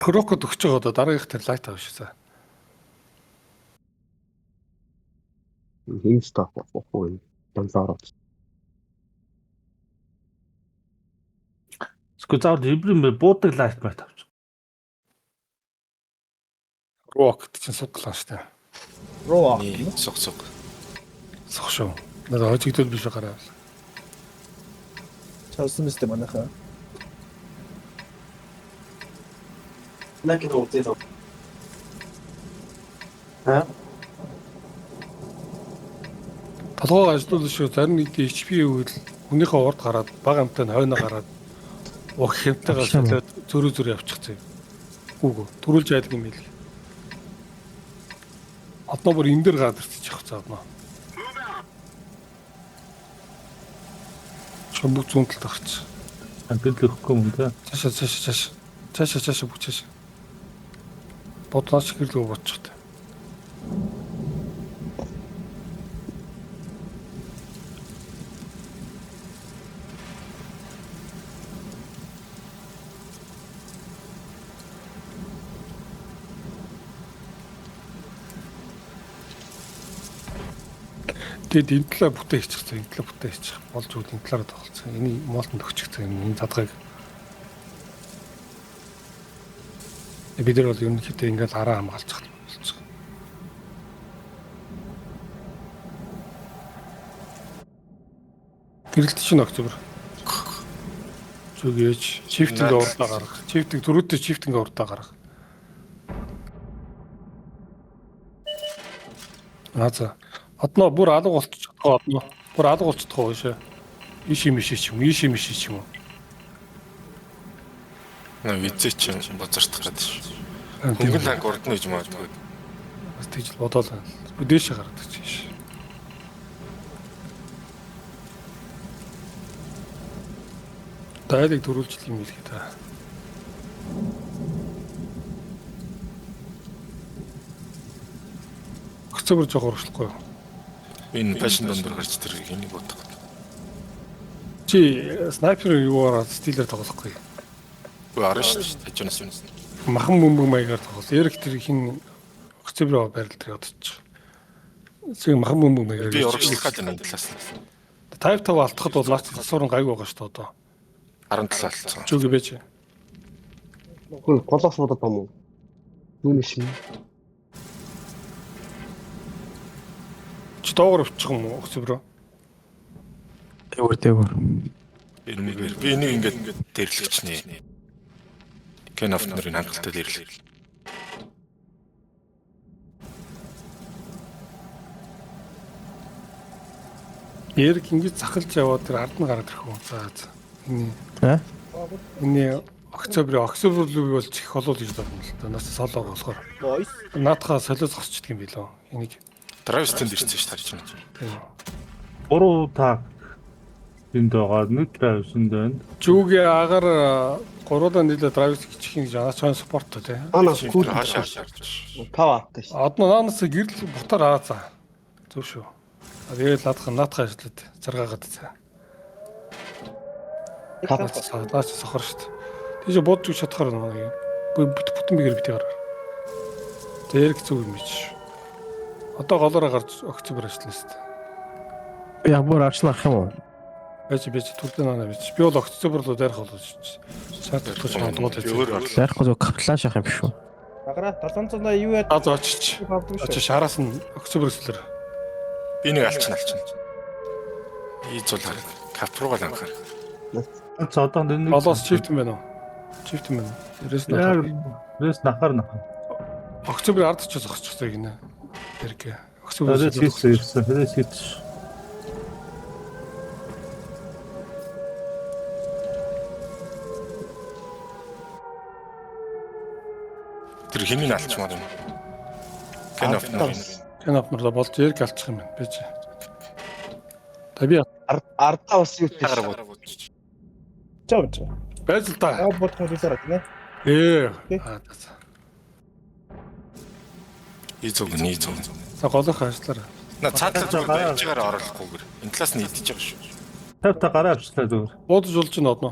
Крокод өгч байгаа одоо дараагийнх тэр лайт авах шээ. Инста фофой танзарат. Скузаар хибрин буудаг лайт байт авч. Крок чинь суглаа штэ. Роо. Суг. Сох шүү. Надад хожигдол биш гараа. Чалсан мэт манайхаа. Лайк это вот. А? Толгой ажлуулсан шүү. Зарим нэг HP үйл хүнийхээ урд гараад бага амтай нь хойно гараад ух хэмтэйгээ солиод зөрөө явчихсан юм. Үгүй төрүүлж айлг юм хэлээ. Одоо бүр энэ дэр гадарчих цаавна. Чамбук зүүн талд гарч. Гэл өгөхгүй юм да. Цаашаа бүчээш. Бодлооч гэрлөө боцчихтой. Тэгээд энэ талаа бүтээчихсэн, энэ талаа бүтээчих. Болж үл энэ талаараа тоглоцсон. Энийг моолтонд өгчихсэн энэ задгайг. Бид нар бол ерөнхийдөө ингээд араа хамгаалчих болчих. Гэрэлт чинь октябр. Зүгээж шифтинг урдаа гаргах. Шифтинг дөрөвдөө шифтинг урдаа гаргах. За. Одноо бүр алга болчих одноо. Бүр алга болчих гоошоо. Иш юм ч юм уу. Визээ чинь бозортох гэдэг шүү. Хөнгөн танк урд нь гэж магадгүй. Бас тийж бодоол. Дээшээ гаргадаг чинь. Дайлыг дөрүүлж юм хэлээ та. Октябр жоох урагшлахгүй юу? Энэ фэшн дондор гарч тэр энийг бодох. Чи снайпер юугаар стилээр тоглохгүй. Үгүй арна шүү дээ. Тажнаас юм. Махан бөмбөг маягаар тоглол. Эрэг тэр хин октябр байрлал одчих. Зөв махан бөмбөг маягаар. Би урагшлах гэдэг энэ талаас. 5 алтахад бол лаач засварн гайг байгаа шүү дээ одоо. 17 алдсан. Зүг бэж. Хөл голоос бодоод юм уу? Юуны шин. Чи доогор өвчих юм уу октябр? Дэвэр. Би энийг ингээд дэрлэгчнэ. Кеноф нарын хангалттай дэрлэг. Эрэг ингэж захалж яваад тэр ард нь гараад ирэх үү? За. Энэ октябр руу болж их болов гэж бодсон л да. Нас солоо болохоор. Voice. Наадхаа солио зогсчихдаг юм билүү? Энийг. Драйвстенд ирсэн шүү тарж байна. Тийм. 3 та энд байгаа нэг драйвсэн дээр. Жүгийн агаар гурван нийлээ драйвс гिचхийн гэж анаач спорт тий. Ана Кул кул хаашаа. 5 автай шүү. Одно наанаас гэрэл бутаар аа за. Зөв шүү. Тэгээд наадхаа ажиллаад заргаагаад цаа. Наач сохор шүү дээ. Тийш бодж үгүй чадхаар нэг бүтэн бигээр битээ гараа. Зэрэг зүг юм чи. Одоо голоороо гарч октябр ажиллана шүү дээ. Яг бүр арчлах юм уу? Бэж түрдэн анаа бэж. Би бол октябр руу дайрах болов шүү. Шаардлагатай шаардлагууд Өөр Зарахгүй зөв капиталаш авах юм биш үү? Багра 700 юу яа. аз очиж. Очиж шараас нь октябр эслэр. би нэг алчна. Ийзул хараг. Капругал анхаар. Одоо нэг Олоос чифт юм байна уу? Чифт юм байна. Рэс нахаар. Октябрь ард ч зогсчихсан гинэ. Тэрэг. Октябрь Рэс хийсэн. Тэр хинийн алчмаар юм. Кеноф нарын. Кенап марлаа болж эрг алчих юм байна. Бэж. Таби Ардаа бас юу тийш. Тагаар бодчих. Чавч. байж л та. Бодох хэлээр тийм Ээ. Ийзог. За голох ажиллаараа. На цаадлаж байгаа байжгаар оруулахгүйгээр. Энэ талаас нь идэж байгаа шүү. 50 та гараа авчлаа зүгээр. Буудаж болж н одно.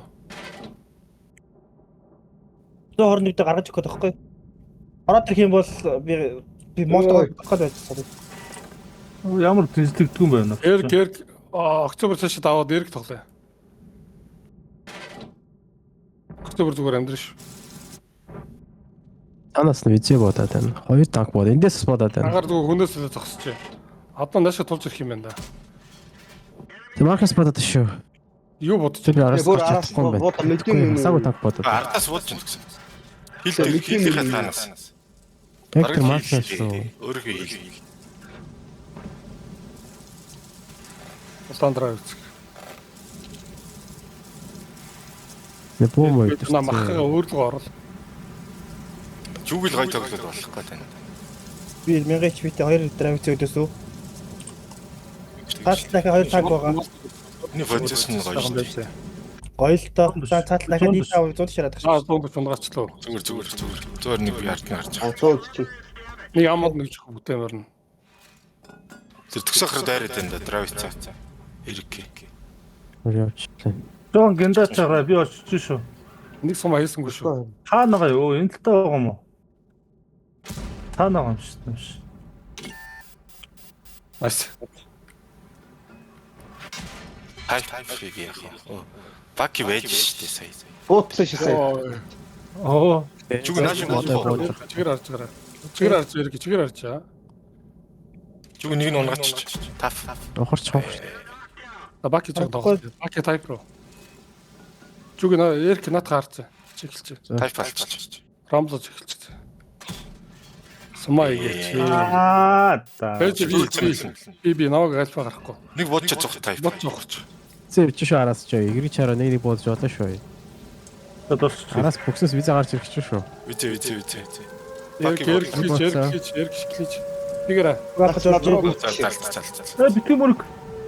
121 дээр гаргаж өгөх гэдэг байхгүй. Ороод ирэх юм бол би монстр гаргах байж. Ямар тэнцлэгдэх юм байна. Эрг октябр цаашаа даваад эрг тоглоё. Октябр зүгээр амьдрын шүү. Танаас нь визээ бодоод байна. Хоёр танк бод. Эндээс бодоод байна. Агаар зүгээр хүнээс л зогсож. Одоо наашаа тулж ирэх юм байна да. Тэг Маркус бодоод шүү. Юу бодож Тэр араас Бүр гарч араас чадахгүй юм бод байна. мэдгүй юм. Сагуу танк бодоод. Ардаас буудж юм гэсэн. Хилтэй танаас. Яг тэр Маркус шүү. Өөрөөгөө хил. Улаандраа үзэх. Нэ бом уу. Намахгаа өөрлөгөө орол. Жүгэл гой тоглоод болох гэдэг. Би 1000 HP-тэй 2 драйв зөөдөөс үү. Цааш дахиад 2 танк байгаа. Миний позишн гоё шүү дээ. Гоё л доо. За цааш дахиад нэг тав 100 шараад Аа тагш. дунд чундгаачлаа. Зүгээр нэг би ард нь гарч байгаа. 100 чинь. Нэг амад нэг чих бүтээмэрнэ. Тэр төгсөхөр дайраад энэ драйв цаа. Эрэг. Явчихлаа. Жон гэндач байгаа би очиж шүү. Нэг сум хайсангүй шүү. Та нагаа юу энэ л таа байгаа юм уу? Та нагаа юм шүү. Nice. Хайфиг яах вэ? Баки байж штэ сая. Буутлаа шисээ. Оо. Жүг нааш бодоо. Чигээр харж гараа. Чигээр харж эрг чигээр харж. Жүг нэг нь унгаач. Таф. Охорч хавч. Баки чиг тоглоо. Баки тайп руу. Жүг эрг нат гарч. Чиглэж. Тайп алчих. Рамлож эхэлж. Сумаа игээч. Та. Би наваг альфа гарахгүй. Нэг бодож цогт тайп. Бодж огорч. Зэ чи шүү араас чи игри чараа нэг бодож бодлоо шүү. Тос. Араас боксоос виза гарч ирэх чинь шүү. Үгүй. Эрг шиглэж. Тэгэрэ. Гаргаж орж. Зал. Битгий мөрөг.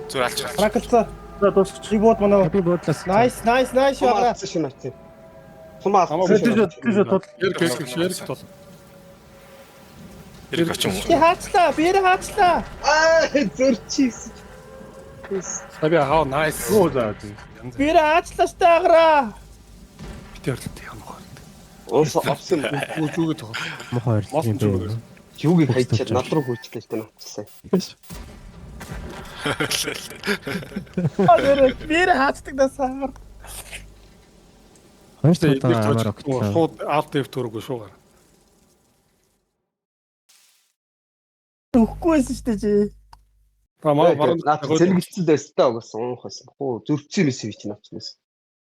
Зүгээр алчих. Ракетла. За тос. Чи бод манай. Би бодлоос. Nice ягаа. Сумаас шин ачи. Сумаас. Тийш тот. Эрг тол. Эрэг очим. Чи хаачлаа. Би хаачлаа. Зөрчис. Таби хаа nice. Оо за. Би хаачлаа стагра. Битэрлээ юм уу. Уус авсан. Жүгэ тоо. Мохоор Мос юм жүгэ. бэ. Юугийг хайчаад над руу хүйчлээ тэ навчсан. Би хаацдаг дасаа. Хоёр талаа амар огтлоо. Шууд alt F төрөгүй шуугаар. Өгөхгүйсэн шүү дээ чи. Маран Зэрэгцсэн дэстэй угсан уухасан. Хөө зөрчсөн мэс би чинь авчихсан.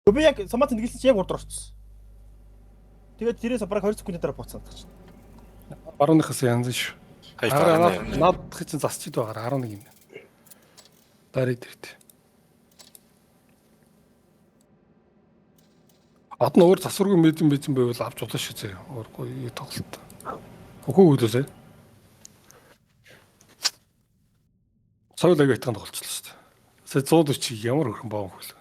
Би яг самаат тэндэглэсэн чи яг урд орчихсон. Тэгээд тэрээс бараг 2 секунд дараа буцаад тач. барууныхаас янз шүү. Хайфаа. Наад чинь засчид байгаа 11 юм. Дарыг дэрт. Адна өөр засваргүй мэдэн байвал авч болно шүү зэ. Өөргүй тоглолт. Үгүй үлээсэй. Соёл агайтхан тоглолцлоо шүү дээ. Сая 140 ямар өрхөн баав хөл.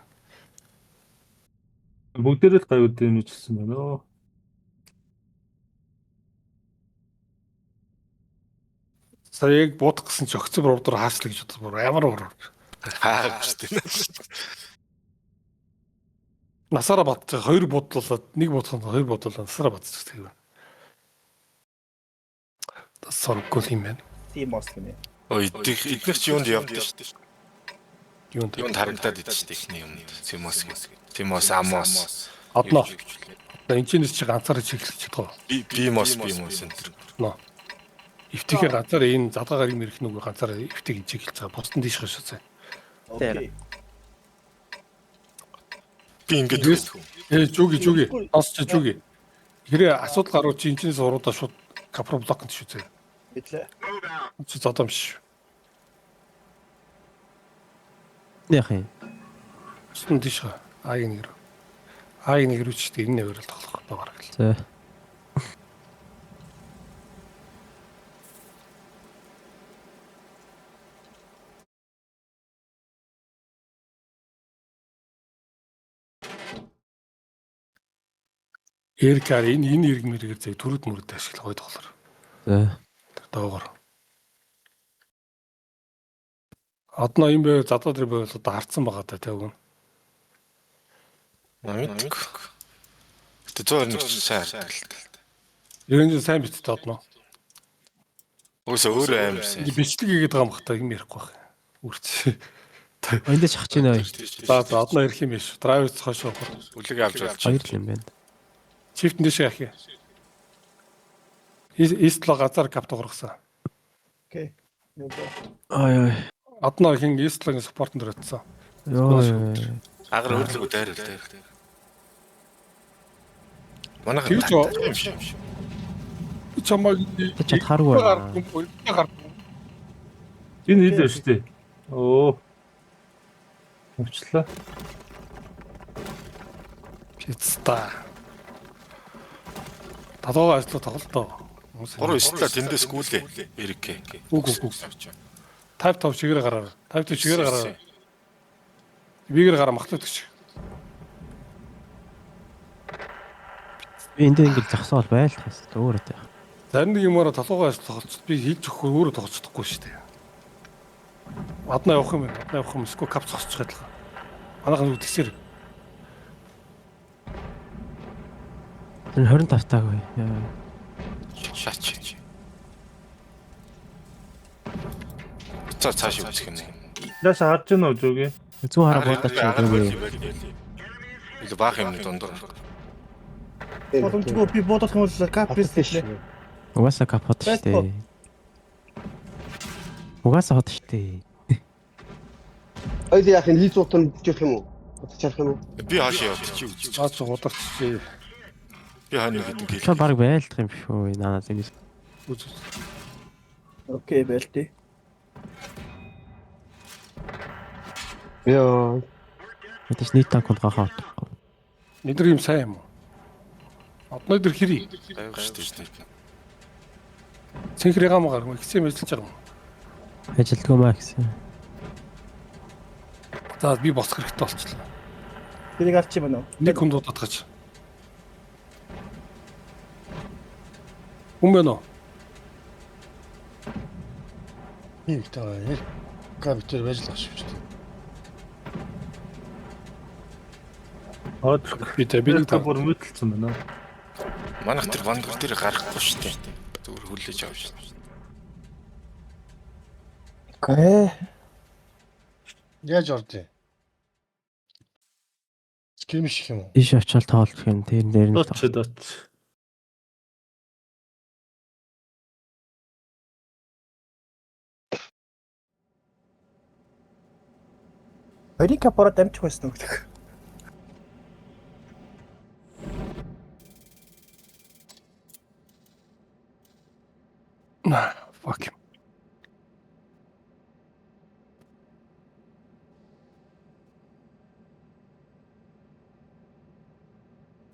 Бүгдээрээ л гайвууд юм ижсэн байна. Сая яг буудах гэсэн чи октябр урдаар хаачлаа гэж бодсон. Ямар ураар. Хаа шүү дээ. Насаараа бат хоёр бодлуулаад нэг бодоход хоёр бодлуулаад насаараа батчих тийм. Тасаргүй юм байна. Тийм бас гинэ. Ой, эдгээр чи юунд явдсан шүү дээ. Юунд Юунд харагдаад идэв шүү дээ ихний юм. Тимос Амос. Аднаа. Энэ чинь чи ганцаараа чиглэж чадгаа. Бимос энэ. Ноо. Ивтихээ ганцаараа энэ задгаагаар юм ирэх нүг ганцаараа ивтийг чиглэж байгаа. Бусдын дийш хашаа цай. Окей. Би ингэж Жүги. Сонсч жүги. Хэрэг асуудал гарууд чи энэчнээс уруудаа шууд капро блокнд шүү зэ. Битлээ. Чи задамш. Яах юм? Бусдын дийш ха. Аг нэг рүү ч тийм энэ нэрэл тоглох байгаа гэл. За. Эркар энэ эрг мэрэгэр зэг төрөд мөрөд ашиглах гой тоглоор. За. Доогоор. Аднаа юм бэ задаа дээр байвал одоо харцсан байгаа та тавь. Намайг. 121 сайн харагдав. Ерөн жин сайн биттэй одно. Өөөсөө өөрөө аим сайн. Ингээ бичлэг хийгээд байгаа юм бах та юм ярихгүй байх. Үрч. Энд ч хачиж байна. За одно ирэх юм биш. Драйверс хошоо. Үлэг авч болж. Хоёр л юм байна. Чифт дэшээ яах юм. Истло газар капт ургасан. Окей. Ой ой. Одно хин истлогийн спортон дөрөдсөн. Йоо. Агар хөрлөг дайр. Манай Тэгж юм шиг. Чамаг Чадхааргүй байна. Энэ хилээ шүү дээ. Оо. Өвчлээ. Пицца. Талгаа ажлаа тоглолтоо. 3 стла тэндээс гүйлээ. Эрэг. Үгүй. 5 шигэр гараар. 5 шигэр гараар. Бигээр гараа махтагдчих. Би энд ингэж зогсоол байлтахаас өөрөө таа. Зарим нэг юмараа толгойгоо тоглолцод би хийж өгөхгүй өөрөө тоглож чадахгүй шүү дээ. Аднаа явах юм байна. Аднаа явах юм эсвэл кап зогсчих адилхан. Манайхан үтгсээр. Тэр 25 таагүй. Шаач. Цааш үзэх юм. Яаш харж байна уу зүг? Зүүн хараа бодож байгаа. Илүү баах юм дундуур. Боломжгүй би бодох юм бол кап бисээ. Угаасаа капот штэ. Угаасаа хот штэ. Ой яах юм хийцүүтэн бичих юм уу? Бодчих юм уу? Би хаашаа явчих чи. Цаач ударч. Би хаана гэдэг юм. Та баг байлдах юм шүү. Наа зэгээс. Окей, байлтий. Яа. Тэс нийт танкунд гахаа. Эдгээр юм сайн юм уу? Одно эдгээр хэрий. Аюух шүү дээ. Цэнхрийн гамгаар ихсэн мэжилж байгаа юм. Ажилтгүй маа гэсэн. За би босох хэрэгтэй болчихлоо. Тэрийг алчих юм байна уу? Нэг хүн дуудаад гаж. Хүн байна уу? Ийм таа. Компьютер ажиллах шүү дээ. Хаад Би нэг та бүр мэдлсэн байна. Манайх тэр вандер дээр гарахгүй шүү дээ. Зүгээр хүлээж авч шүү. Окей. Яаж ордё? Скимш юм уу? Иш очил тоолдох юм. Тэр дээр нь Доч. Хоёрын капороо дамжих байсан уу гэх. Fuck him.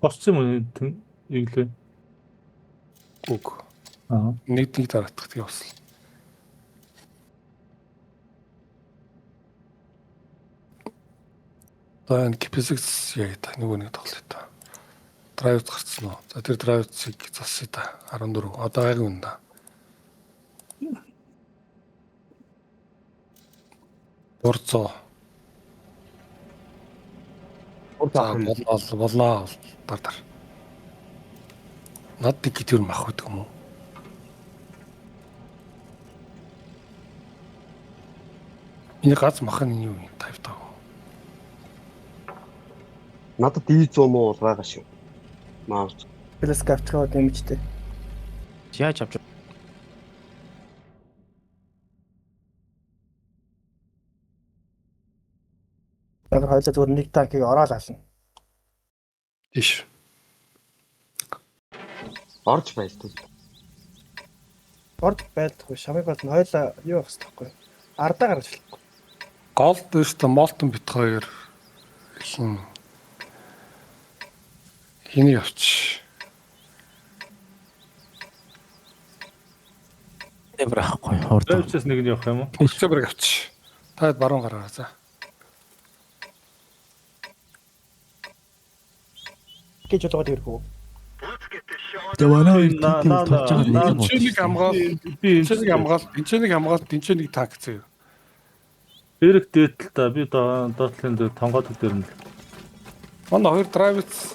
Босч юм уу иглээ. Үг. Аа. Нэг дараадах тэгээ бас. Тань кипсикс яг та нөгөө нэг тоглоо та. Драйв гарцсан уу? За тэр драйвцыг засъя та 14. Одоо гайгүй юм да. Борцоо. Болноо. Дар. Над нэг гитэр мах гэдэг юм уу? Энэ гац мах нь юу юм тавтаа. Надад D100 муу бол байгаа шүү. Маус. Плюс капчгаа дэмжтэй. яаж авч Яг хоёулаа зүгээр нэг танкийг ороод ална. Тийш. Орж байлтай. Орд байлдахгүй шамыг бод нь хоёулаа юу авах хэрэгтэй вэ? Ардаа гаргаж хэлэхгүй. Гол дэвштэй молтон бит хоёр хиний авч. Эвэр ахгүй хурд. Дэвчээс нэг нь явах юм уу? Октябрыг авч. Та баруун гараа за. Гэж болоод ирэх үү? Тэгээ манай хоёр Наа, тийм тулж байгаа нэг юм уу? Энд нэг танк зөө. Эрэг дээдл та би доотлын дээр тонгоод дээр нь. Манай хоёр драйвц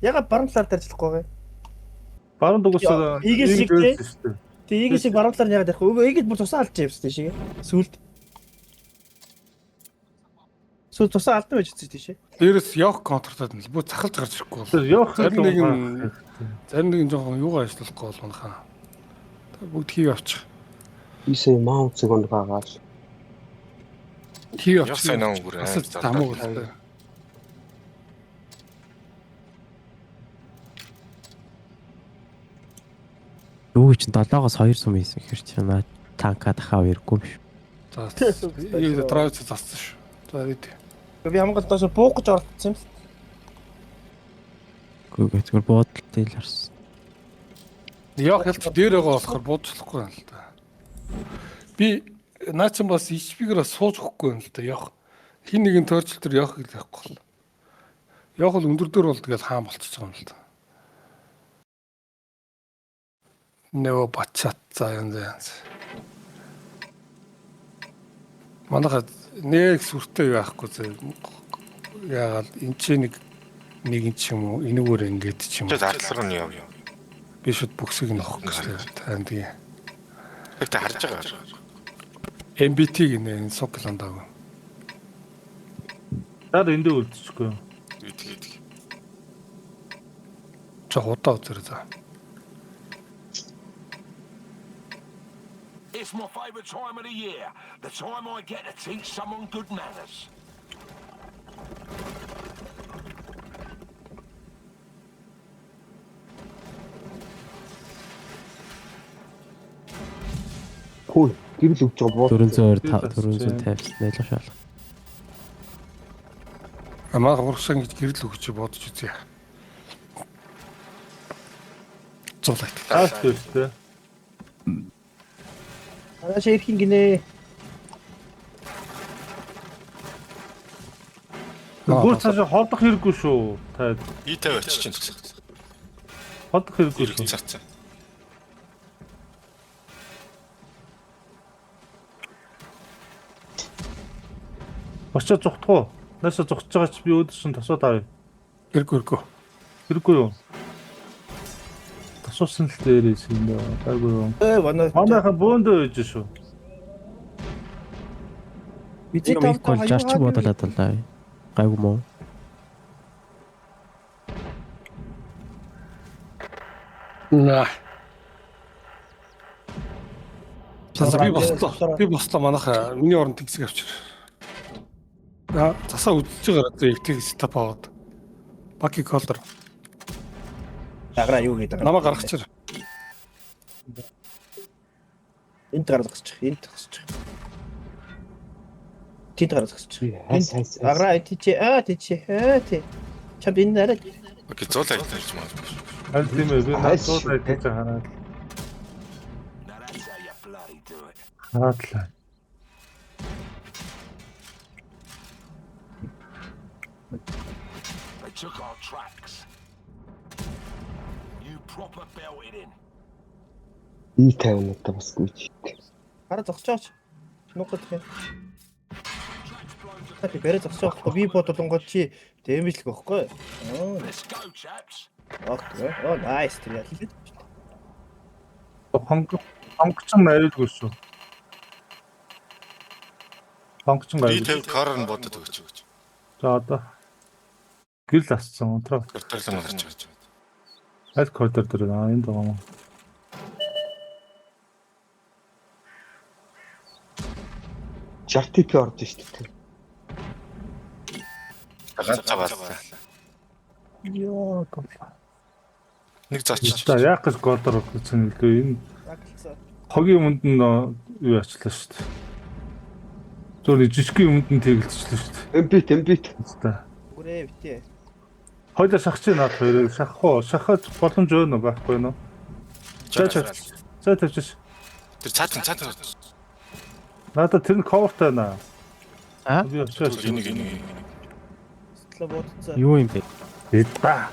Ягаад баруун талаар ажиллахгүй вэ? Баруун дугасаа Игэл шиг тий. шүү дээ. Тэг Игэл шиг баруун талаар ягаад ярих вэ? Өвөө Игэл бүр тусаа алдчих юм шиг. Сүлд. Сүлд тусаа алдан байж байгаа тийш. Дээрээс явах контртад нь л бүх захалж гарч ирэхгүй бол. Явах Зарим нэг нь жоохон юугаар ажиллахгүй бол манайхаа. Бүгд хий авчих. Исээ маунт зэгонд гаагаал. Хий Яс авчих. сайн аа бүр. Асаж тамуу гэдэг. Юу ч 7-оос 2 сум хийсэн хэр чи наа танка дахаа хэрэггүй юм шүү. За юу драйв зассан шүү. За ид. Би хамгаалтаас буух гэж оролцсон юм. Гүг зүгээр буудлын л харсан. Яг хэлж дээр байгаа болохоор буудлахгүй юм л да. Би наачин бас HP-гээрээ сууж өгөхгүй юм л да. Явах. Хин нэгэн тойрчл төр явах гэж байхгүй л. Явах бол өндөр дөр бол тэгэл хаан болчихж байгаа юм л да. Нөө бачат за юм зэ. Манайхад нэг сүртэй байхгүй зэ. Яагаад энэ ч нэг ч юм уу энэгээр ингээд ч юм уу. Зардлага нь яв. Би шууд бүксийг нь авах гэж тань тэгээ. Тэгтээ харж байгаа. MBT гинэ энэ сокланд аа. Даа эндээ үлдчихгүй. Идэх. Жоо удаа үзэр за. It's my favourite time of the year. The time I get to teach someone good manners. Хөөе, гэрэл өгч байгаа боо. 450 нэлж шаал. Амаа хурсан гэж гэрэл өгч бодож үзье. Зулайт. Аас төстэй. Араш ирэх гинэ. Бүр цаашаа холдох хэрэггүй шүү. Та И50 очиж чинь гэсэн. холдох хэрэггүй шүү. Цацаа. Очоо зогтох уу? Наашаа зогтож байгаа чи би өөдөө шин тосоод авъя. Гэргүү. Хэрэггүй юу? Тосоосон л дээрээс юм даа. Гайгүй юу? Манайхан бөөндөө үйж шүү. Бидний Нэг бол жарч бодлоо талаа. Гайгүй мó. Наа. За би бослоо. Би бослоо манайхаа миний оронд тэгсэг авчир. Засаа үдчихэж байгаа зэ их стап аваад. Баки колдер. Агра юу гэдэг. Намаа гаргачих. Энд гаргачих. Энд гаргачих. Тэнд гаргачих. Хайс. Агра тийч тий. Чамд энэ нараа. Окей, зулайт гэж магадгүй. Аль тийм ээ би надад гэж хараад. Now that's how you bloody do it. Хаадлаа. They took our tracks. You proper belted in. И50 надад бас гүйч. Хараа зогсооч. Нугад гэх. Та бэрэ зогсоохгүй би бодлонгод чи дэмжлэг өгөхгүй. Let's go, chaps. Окей. Nice тэр яа. Хонгоцсон найруулгүй шүү. Хонгоцсон гай. И50 карн бодод өгч. За одоо гэрэл асцсан унтраа. Коридорлон гарч байгаа. Аль коридор дээр энд байгаа юм. Жартип орж шүү дээ. Ганцаа. Яа гомла. Нэг заач. За яах гэж коридор өгсөн нөлөө энэ хогийн өмнөд нь юу ачлаа шүү дээ. Зөвхөн жижигхэн өмнөд нь тэгэлцчихлээ шүү дээ. Эмбит. За. Бүрээ битээ. Хоёул шахаж наад хоёрыг шахах уу? Шахаж боломж өгнө байхгүй юу? За тавьчих. Тэр цаатан. Надад тэр нь ковертай байна. Аа? Би очиж Энийг. Сэтгэлээ бодцоо. Юу юм бэ? эдба.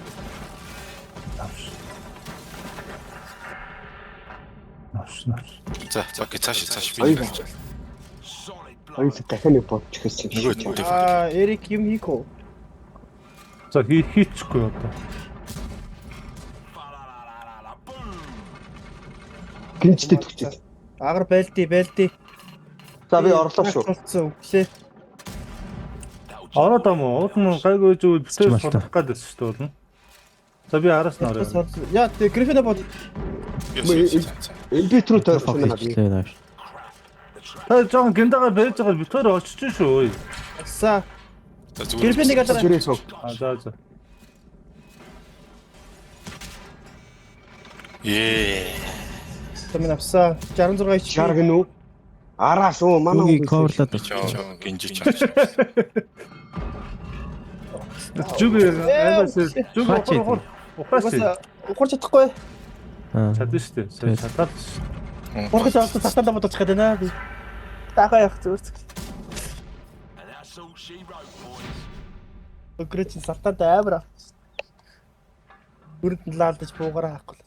Наш. За, окей, цааш би. Аяга. Solid blow. Аяа дахиад нэг бодчих гэсэн юм. Нөгөө Эрик юм хийх үү? За хийчихгүй одоо. Гинжтэй төгчээ. Агар байлди. За би орлоо шүү. Болсон өглөө. Ороод амуу. Уул гайгүй зүйл битээ Маш та. сурах гэдэг шүү дээ. За би араас нь орё. Яа тэг Гриффин бод. Элбит рүү тойрсон байна. Фокуслээ нааш. Та жоохон гиндагаар байж байгаа битээр очиж шүү. Са. За Гриффин нэг алаа. Жүрээсөө. За. Ээ. Тэмээ авсаа 66 HP. Чар гинүү. Араас уу манай Үгүй коверлаад Гинжиж. Жүгээр аймаас жүг Хаач ухаар ухаас Ухаар чадахгүй. чадсан шүү дээ. Сайн шатаад шүү. Ухаж авсан сатанда бодож гээд байна. Би тахаа явах зүгээр. And that's all she wrote, boys. Өгрөч сатанда амар. Бүрд нь лаалдаж буугараа хаахгүй.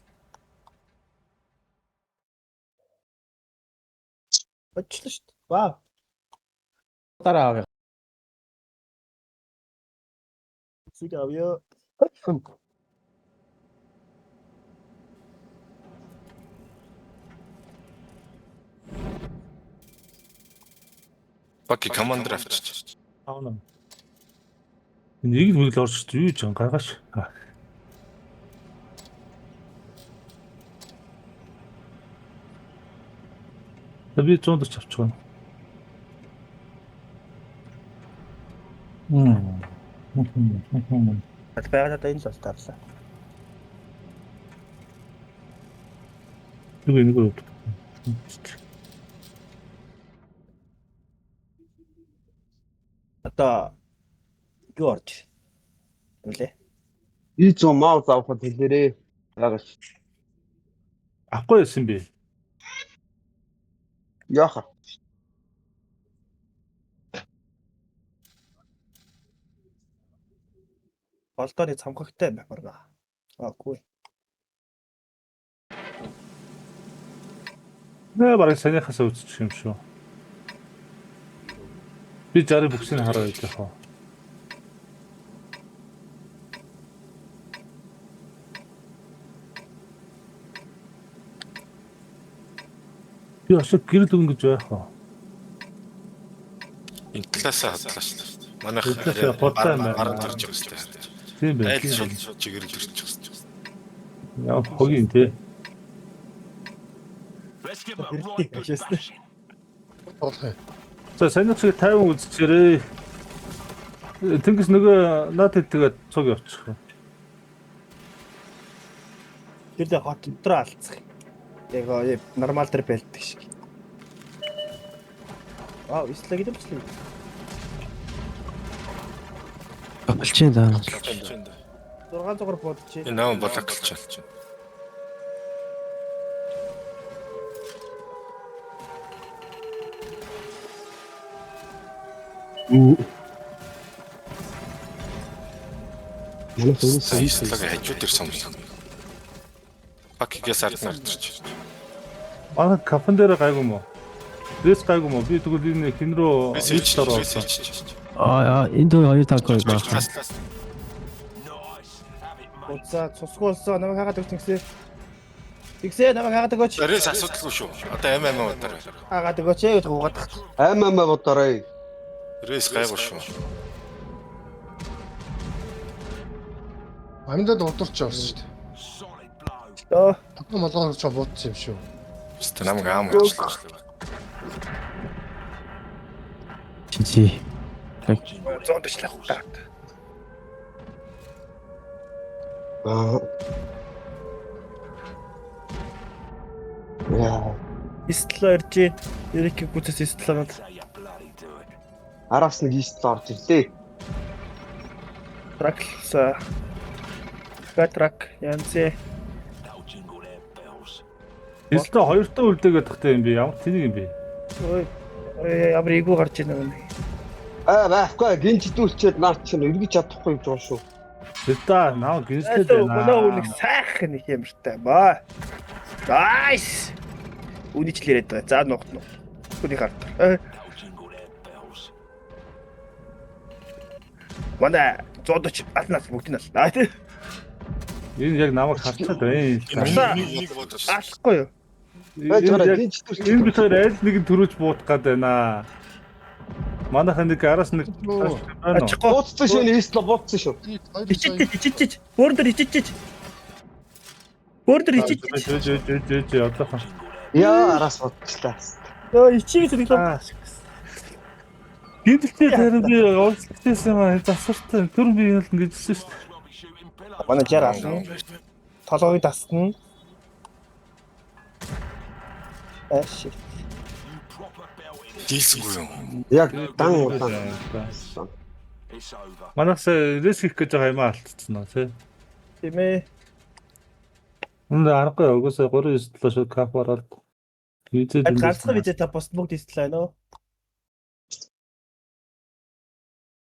Очлоо шүү дээ. Вау. Дараа авъя. Сиг авъя. Баки командир авчиж. Аавна. Нэг л мөрөл орж юу ч гайгаш. Би 100 ч авчих байна. Байгаад энэ л таарсан. Нэг үү. Одоо юу орж үлээ. И 100 мал заавахад хэлээрээ. Ягаш. Ахгүй байсан би. Яха. Болдооны цамхагтай баймарга. Аагүй. Нэ бараг санийхаас үзчих юм шүү. Би 60 бүксийг хараа гэж яах вэ? Би ашиг гэрэл өгнө гэж байх уу? Энэ классаа хадлаа шүү дээ. Манайх Классаа бодлоо юм байна. Арга төрж байгаа шүү дээ. Тийм байх. Айл шууд чигэрэл төрж байгаа шүү дээ. Яа хогийн тий. Let's give him a right good bashing. Болох. За санийх шиг 50 үзчихээрээ. Тэнгис нөгөө надад тэгээд цуг явуучих. Тэр дэ хот дотор алдсан. Яг нормал дээр байлдаг шиг. Ислэг гэдэг юм. Болчин даа. 600-аар бодчих. Энэ наам болоклч байна. Манай хүмүүс Сайслаг хажууд ирсэн юм. Бакигээс ард нартэрч. Аа кафен дээр гайгүй мó. Дэс гайгүй мó. Би тэгвэл энэ хин рүү Мессеж ороо. Энэ дөө хоёр таг хоёр байх. Nice. Have it, mate. За цусгуулсан намайг хаагаад өгч тэгсээ. Тэгсээ намайг хаагаад өгөөч. Тэрээс асуудалгүй шүү. Одоо амаа удаар. Хаагаад өгөөч гэж гуугаад. аймаа бодорой. Тэрээс гайгүй шүү. Амьдад удирч явсан шүү дээ. Solid blow. Оо, Малгай ч бодсон юм шүү. Тэст намайг аам уучлаа. Чи. 140 лах удаад. Яа. Истлаа ирж, Эрик гүцэс истлаанууд. Say you bloody do it. Араас нэг ийст орж ирлээ. Траклса. Патрак янзээ. They'll jingle their bells. Тэстэ хоёртой үлдээгээд тахтай юм би. Ямар тэнийг юм бэ? Ой, ямар игүү гарч ийн нэг. Байхгүй гинжидүүлчихэд наад чинь эргэж чадахгүй юм жоо шүү. Тэстэ наа гинстэй Өнөө нэг сайхан нэг юмртай баа. Найс. Үнийг л яриад байгаа. За нугт нуг. Үнийг хард. They'll jingle their bells. Манай 140 алнаас бүгдийг нь аллаа тий. Энэ яг намайг харцаад байна. Алахгүй юу? Байж гараа тийм ч Энэ битээр аль нэг нь төрүүлж буудах гээд байна. Манайхан нэг араас нэг байна уу? Ачихгүй. бууцсан шүү нээсло бууцсан шүү. Ичиж. Бөөрдөр ичиж. Бөөрдөр ичиж. Одоо Яа араас бууцлаа. Йоо ичиж гэдэг. гинтэлтэй тарин би уулзалтайс юм аа засвартай түр би юм гэжсэн шүү дээ. Манай жаар ална. Толгойд тасна. Shit. Дийлсэнгүй юм. Яг дан удаан. It's over. Манайс риск хийх гэж байгаа юм алдчихсан уу тий. Тийм ээ. Үндэ аргагүй угсаа 3-9 талаа шүү кап ороод. Визэд Ганцхан визэд пост бүгд истлээ нөө.